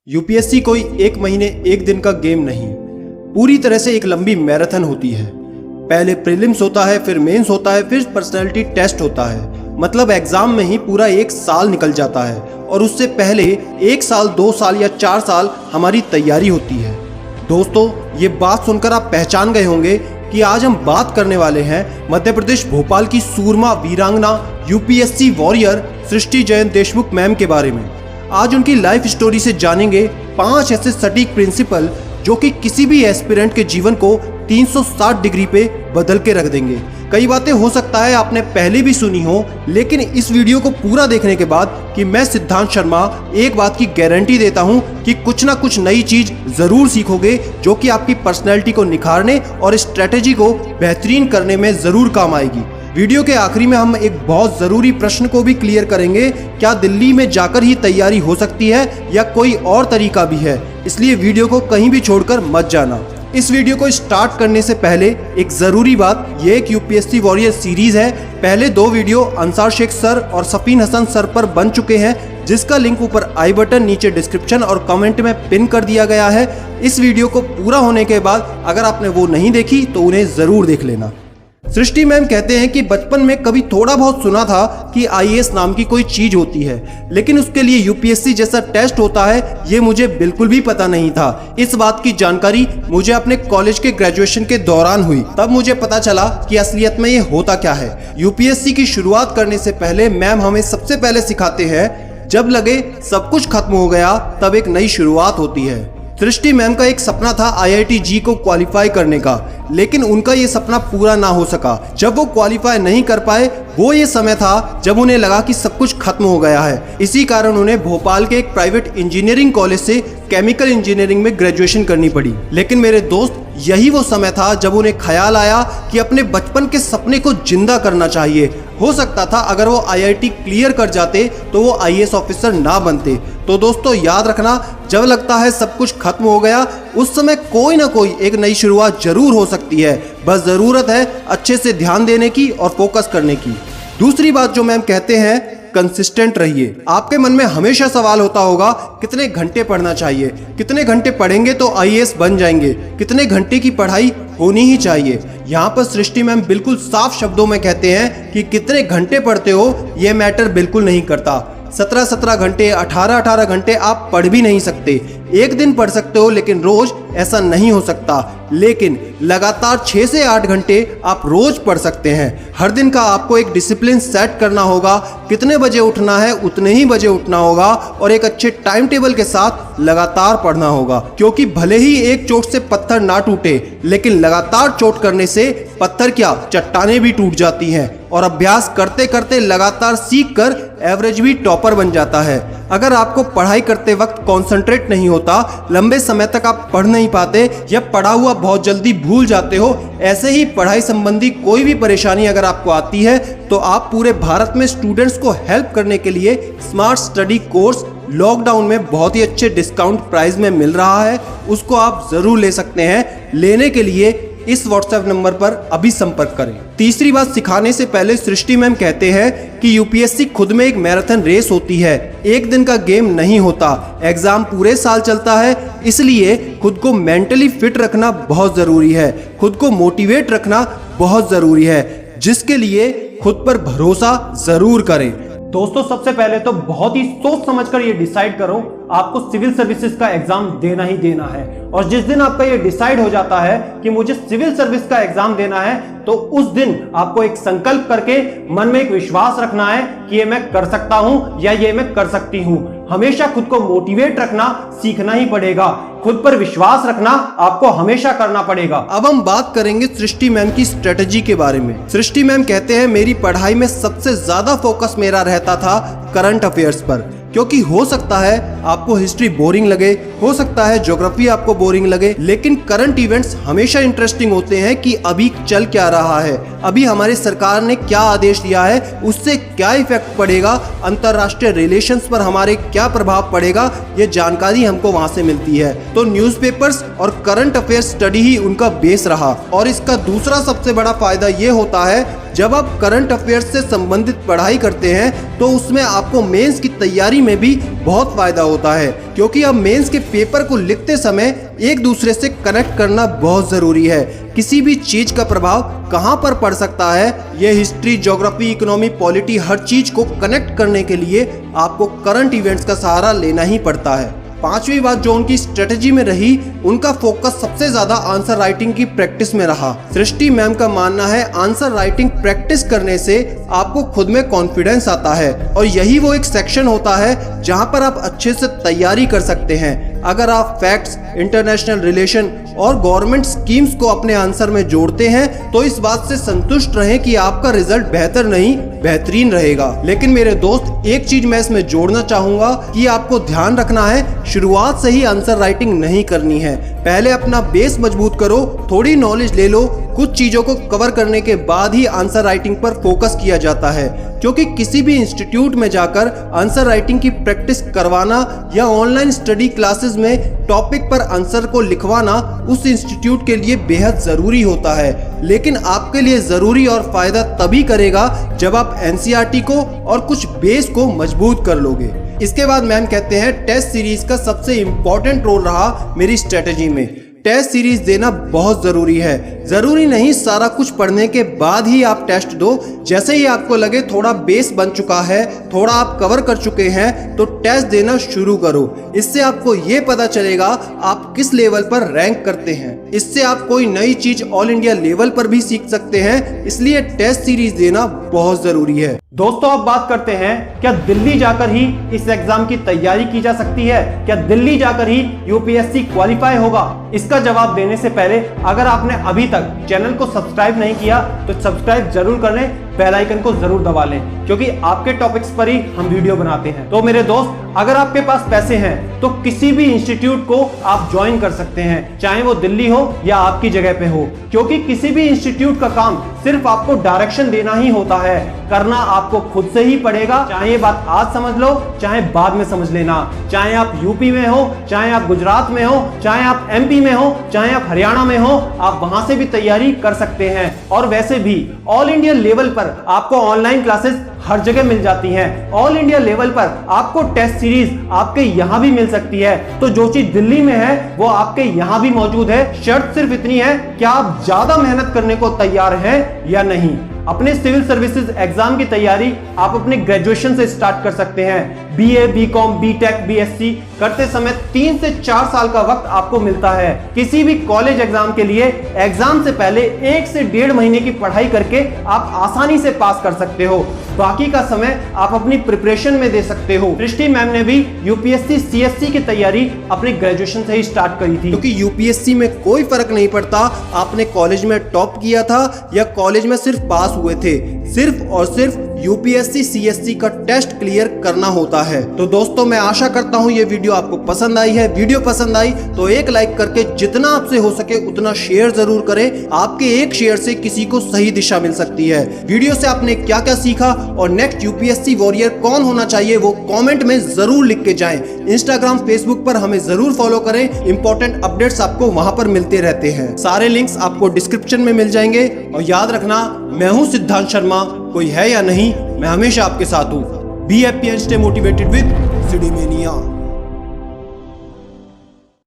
UPSC कोई एक महीने एक दिन का गेम नहीं, पूरी तरह से एक लंबी मैराथन होती है। पहले प्रीलिम्स होता है, फिर मेंस होता है, फिर पर्सनैलिटी टेस्ट होता है। मतलब एग्जाम में ही पूरा एक साल निकल जाता है और उससे पहले 1 साल 2 साल या 4 साल हमारी तैयारी होती है। दोस्तों, ये बात सुनकर आप पहचान गए होंगे कि आज हम बात करने वाले हैं मध्य प्रदेश भोपाल की सूरमा वीरांगना यूपीएससी वॉरियर सृष्टि जयंत देशमुख मैम के बारे में। आज उनकी लाइफ स्टोरी से जानेंगे 5 ऐसे सटीक प्रिंसिपल जो कि किसी भी एस्पिरेंट के जीवन को 360 डिग्री पे बदल के रख देंगे। कई बातें हो सकता है आपने पहले भी सुनी हो, लेकिन इस वीडियो को पूरा देखने के बाद कि मैं सिद्धांत शर्मा एक बात की गारंटी देता हूं कि कुछ ना कुछ नई चीज जरूर सीखोगे जो कि आपकी पर्सनैलिटी को निखारने और स्ट्रेटेजी को बेहतरीन करने में जरूर काम आएगी। वीडियो के आखिरी में हम एक बहुत जरूरी प्रश्न को भी क्लियर करेंगे, क्या दिल्ली में जाकर ही तैयारी हो सकती है या कोई और तरीका भी है, इसलिए वीडियो को कहीं भी छोड़कर मत जाना। इस वीडियो को स्टार्ट करने से पहले एक जरूरी बात, ये एक यूपीएससी वॉरियर सीरीज है। पहले 2 वीडियो अंसार शेख सर और सफीन हसन सर पर बन चुके हैं, जिसका लिंक ऊपर आई बटन, नीचे डिस्क्रिप्शन और कमेंट में पिन कर दिया गया है। इस वीडियो को पूरा होने के बाद अगर आपने वो नहीं देखी तो उन्हें जरूर देख लेना। सृष्टि मैम कहते हैं कि बचपन में कभी थोड़ा बहुत सुना था कि आईएएस नाम की कोई चीज होती है, लेकिन उसके लिए यूपीएससी जैसा टेस्ट होता है ये मुझे बिल्कुल भी पता नहीं था। इस बात की जानकारी मुझे अपने कॉलेज के ग्रेजुएशन के दौरान हुई, तब मुझे पता चला कि असलियत में ये होता क्या है। यूपीएससी की शुरुआत करने से पहले मैम हमें सबसे पहले सिखाते हैं, जब लगे सब कुछ खत्म हो गया तब एक नई शुरुआत होती है। सृष्टि मैम का एक सपना था आईआईटी जी को क्वालिफाई करने का, लेकिन उनका ये सपना पूरा ना हो सका। जब वो क्वालिफाई नहीं कर पाए, वो ये समय था जब उन्हें लगा कि सब कुछ खत्म हो गया है। इसी कारण उन्हें भोपाल के एक प्राइवेट इंजीनियरिंग कॉलेज से केमिकल इंजीनियरिंग में ग्रेजुएशन करनी पड़ी। लेकिन मेरे दोस्त, यही वो समय था जब उन्हें ख्याल आया कि अपने बचपन के सपने को जिंदा करना चाहिए। हो सकता था अगर वो आईआईटी क्लियर कर जाते तो वो आईएएस ऑफिसर ना बनते। तो दोस्तों याद रखना, जब लगता है सब कुछ खत्म हो गया, उस समय कोई ना कोई एक नई शुरुआत जरूर हो सकती है। बस जरूरत है अच्छे से ध्यान देने की और फोकस करने की। दूसरी बात जो मैम कहते हैं, कंसिस्टेंट रहिए। आपके मन में हमेशा सवाल होता होगा, कितने घंटे पढ़ना चाहिए, कितने घंटे पढ़ेंगे तो आईएएस बन जाएंगे, कितने घंटे की पढ़ाई होनी ही चाहिए। यहाँ पर सृष्टि मैम बिल्कुल साफ शब्दों में कहते हैं कि कितने घंटे पढ़ते हो ये मैटर बिल्कुल नहीं करता। 17-17 घंटे, 18-18 घंटे आप पढ़ भी नहीं सकते। एक दिन पढ़ सकते हो, लेकिन रोज ऐसा नहीं हो सकता। लेकिन लगातार 6 से 8 घंटे आप रोज पढ़ सकते हैं। हर दिन का आपको एक डिसिप्लिन सेट करना होगा, कितने बजे उठना है उतने ही बजे उठना होगा और एक अच्छे टाइम टेबल के साथ लगातार पढ़ना होगा। क्योंकि भले ही एक चोट से पत्थर ना टूटे, लेकिन लगातार चोट करने से पत्थर क्या, चट्टानें भी टूट जाती हैं। और अभ्यास करते करते लगातार सीख कर एवरेज भी टॉपर बन जाता है। अगर आपको पढ़ाई करते वक्त कॉन्सेंट्रेट नहीं होता, लंबे समय तक आप पढ़ नहीं पाते या पढ़ा हुआ बहुत जल्दी भूल जाते हो, ऐसे ही पढ़ाई संबंधी कोई भी परेशानी अगर आपको आती है, तो आप पूरे भारत में स्टूडेंट्स को हेल्प करने के लिए स्मार्ट स्टडी कोर्स लॉकडाउन में बहुत ही अच्छे डिस्काउंट प्राइस में मिल रहा है, उसको आप जरूर ले सकते हैं। लेने के लिए इस व्हाट्सएप नंबर पर अभी संपर्क करें। तीसरी बात, सिखाने से पहले सृष्टि मैम कहते हैं कि यूपीएससी खुद में एक मैराथन रेस होती है, एक दिन का गेम नहीं होता। एग्जाम पूरे साल चलता है, इसलिए खुद को मेंटली फिट रखना बहुत जरूरी है, खुद को मोटिवेट रखना बहुत जरूरी है, जिसके लिए खुद पर भरोसा जरूर करें। दोस्तों, सबसे पहले तो बहुत ही सोच समझकर ये डिसाइड करो आपको सिविल सर्विसेज का एग्जाम देना ही देना है। और जिस दिन आपका ये डिसाइड हो जाता है कि मुझे सिविल सर्विस का एग्जाम देना है, तो उस दिन आपको एक संकल्प करके मन में एक विश्वास रखना है कि ये मैं कर सकता हूं या ये मैं कर सकती हूं। हमेशा खुद को मोटिवेट रखना सीखना ही पड़ेगा, खुद पर विश्वास रखना आपको हमेशा करना पड़ेगा। अब हम बात करेंगे सृष्टि मैम की स्ट्रेटजी के बारे में। सृष्टि मैम कहते हैं, मेरी पढ़ाई में सबसे ज्यादा फोकस मेरा रहता था करंट अफेयर्स पर, क्योंकि हो सकता है आपको हिस्ट्री बोरिंग लगे, हो सकता है ज्योग्राफी आपको बोरिंग लगे, लेकिन करंट इवेंट्स हमेशा इंटरेस्टिंग होते हैं कि अभी चल क्या रहा है, अभी हमारी सरकार ने क्या आदेश दिया है, उससे क्या इफेक्ट पड़ेगा, अंतरराष्ट्रीय रिलेशंस पर हमारे क्या प्रभाव पड़ेगा, ये जानकारी हमको वहां से मिलती है। तो न्यूज़पेपर्स और करंट अफेयर्स स्टडी ही उनका बेस रहा। और इसका दूसरा सबसे बड़ा फायदा ये होता है, जब आप करंट अफेयर्स से संबंधित पढ़ाई करते हैं तो उसमें आपको मेंस की तैयारी में भी बहुत फायदा होता है, क्योंकि अब मेंस के पेपर को लिखते समय एक दूसरे से कनेक्ट करना बहुत ज़रूरी है। किसी भी चीज़ का प्रभाव कहाँ पर पड़ सकता है, ये हिस्ट्री, ज्योग्राफी, इकोनॉमी, पॉलिटी, हर चीज़ को कनेक्ट करने के लिए आपको करंट इवेंट्स का सहारा लेना ही पड़ता है। पांचवी बात जो उनकी स्ट्रेटेजी में रही, उनका फोकस सबसे ज्यादा आंसर राइटिंग की प्रैक्टिस में रहा। सृष्टि मैम का मानना है आंसर राइटिंग प्रैक्टिस करने से आपको खुद में कॉन्फिडेंस आता है, और यही वो एक सेक्शन होता है जहां पर आप अच्छे से तैयारी कर सकते हैं। अगर आप फैक्ट्स, इंटरनेशनल रिलेशन और गवर्नमेंट स्कीम्स को अपने आंसर में जोड़ते हैं तो इस बात से संतुष्ट रहें कि आपका रिजल्ट बेहतर नहीं बेहतरीन रहेगा। लेकिन मेरे दोस्त, एक चीज मैं इसमें जोड़ना चाहूंगा कि आपको ध्यान रखना है, शुरुआत से ही आंसर राइटिंग नहीं करनी है। पहले अपना बेस मजबूत करो, थोड़ी नॉलेज ले लो, कुछ चीजों को कवर करने के बाद ही आंसर राइटिंग पर फोकस किया जाता है। क्योंकि किसी भी इंस्टीट्यूट में जाकर आंसर राइटिंग की प्रैक्टिस करवाना या ऑनलाइन स्टडी क्लासेस में टॉपिक पर आंसर को लिखवाना उस इंस्टीट्यूट के लिए बेहद ज़रूरी होता है, लेकिन आपके लिए ज़रूरी और फ़ायदा तभी करेगा जब आप एनसीईआरटी को और कुछ बेस को मजबूत कर लोगे। इसके बाद मैम कहते हैं टेस्ट सीरीज का सबसे इम्पोर्टेंट रोल रहा मेरी स्ट्रेटेजी में। टेस्ट सीरीज देना बहुत ज़रूरी है। ज़रूरी नहीं सारा कुछ पढ़ने के बाद ही आप टेस्ट दो। जैसे ही आपको लगे थोड़ा बेस बन चुका है, थोड़ा आप कवर कर चुके हैं, तो टेस्ट देना शुरू करो। इससे आपको ये पता चलेगा आप किस लेवल पर रैंक करते हैं। इससे आप कोई नई चीज़ ऑल इंडिया लेवल पर भी सीख सकते हैं, इसलिए टेस्ट सीरीज देना बहुत ज़रूरी है। दोस्तों, अब बात करते हैं, क्या दिल्ली जाकर ही इस एग्जाम की तैयारी की जा सकती है? क्या दिल्ली जाकर ही यूपीएससी क्वालिफाई होगा? इसका जवाब देने से पहले अगर आपने अभी तक चैनल को सब्सक्राइब नहीं किया तो सब्सक्राइब जरूर कर लें, बेल आइकन को जरूर दबा लें, क्योंकि आपके टॉपिक्स पर ही हम वीडियो बनाते हैं। तो मेरे दोस्त, अगर आपके पास पैसे हैं तो किसी भी इंस्टीट्यूट को आप ज्वाइन कर सकते हैं, चाहे वो दिल्ली हो या आपकी जगह पे हो, क्योंकि किसी भी इंस्टीट्यूट का काम सिर्फ आपको डायरेक्शन देना ही होता है, करना आपको खुद से ही पड़ेगा। चाहे ये बात आज समझ लो, चाहे बाद में समझ लेना। चाहे आप यूपी में हो, चाहे आप गुजरात में हो, चाहे आप एमपी में हो, चाहे आप हरियाणा में हो, आप वहां से भी तैयारी कर सकते हैं। और वैसे भी ऑल इंडिया लेवल पर आपको ऑनलाइन क्लासेस हर जगह मिल जाती हैं। ऑल इंडिया लेवल पर आपको टेस्ट सीरीज आपके यहां भी मिल सकती है। तो जो चीज दिल्ली में है वो आपके यहां भी मौजूद है। शर्त सिर्फ इतनी है कि आप ज्यादा मेहनत करने को तैयार हैं या नहीं। अपने सिविल सर्विसेज एग्जाम की तैयारी आप अपने ग्रेजुएशन से स्टार्ट कर सकते हैं। बीए, बीकॉम, बीटेक, बीएससी करते समय 3 से 4 साल का वक्त आपको मिलता है। किसी भी कॉलेज एग्जाम के लिए एग्जाम से पहले 1 से 1.5 महीने की पढ़ाई करके आप आसानी से पास कर सकते हो। बाकी का समय आप अपनी प्रिपरेशन में दे सकते हो। सृष्टि मैम ने भी यूपीएससी सीएससी की तैयारी अपने ग्रेजुएशन से ही स्टार्ट करी थी, क्योंकि यूपीएससी में कोई फर्क नहीं पड़ता आपने कॉलेज में टॉप किया था या कॉलेज में सिर्फ पास हुए थे। सिर्फ और सिर्फ यूपीएससी सीएससी का टेस्ट क्लियर करना होता है। तो दोस्तों, मैं आशा करता हूं ये वीडियो आपको पसंद आई है। वीडियो पसंद आई तो एक लाइक करके जितना आपसे हो सके उतना शेयर जरूर करें। आपके एक शेयर से किसी को सही दिशा मिल सकती है। वीडियो से आपने क्या क्या सीखा और नेक्स्ट यूपीएससी वॉरियर कौन होना चाहिए वो कमेंट में जरूर लिख के जाएं। इंस्टाग्राम, फेसबुक पर हमें जरूर फॉलो करें। इंपॉर्टेंट अपडेट्स आपको वहां पर मिलते रहते हैं। सारे लिंक्स आपको डिस्क्रिप्शन में मिल जाएंगे। और याद रखना, मैं हूं सिद्धांत शर्मा, कोई है या नहीं, मैं हमेशा आपके साथ हूं। Be happy and stay motivated with सिडीमेनिया।